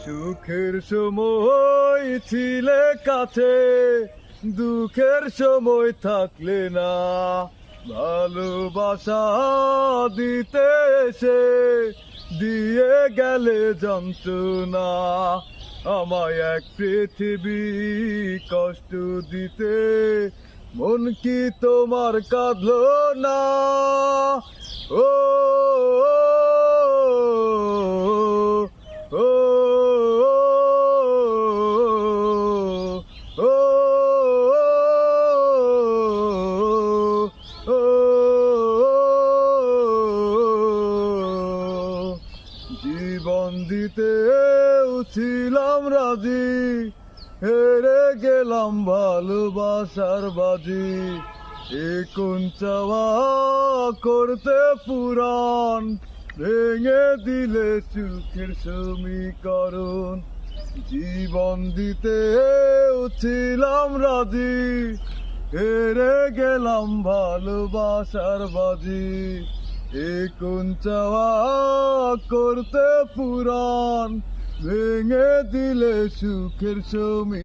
সুখের সময় ছিলে কাছে, দুঃখের সময় থাকলে না। ভালোবাসা দিতে এসে দিয়ে গেলে যন্ত্রণা। আমায় এক পৃথিবী কষ্ট দিতে, মন কি তোমার কাঁদলো না? ও ও ও জীবন দিতেও ছিলাম রাজি, হেরে গেলাম ভালোবাসার বাজি। এ কোন চাওয়া করতে পুরাণ, ভেঙে দিলে সুখের সমীকরণ। জীবন দিতেও ছিলাম রাজি, হেরে গেলাম ভালোবাসার বাজি। এ কোন চাওয়া করতে পুরাণ, ভেঙে দিলে সুখের সমী।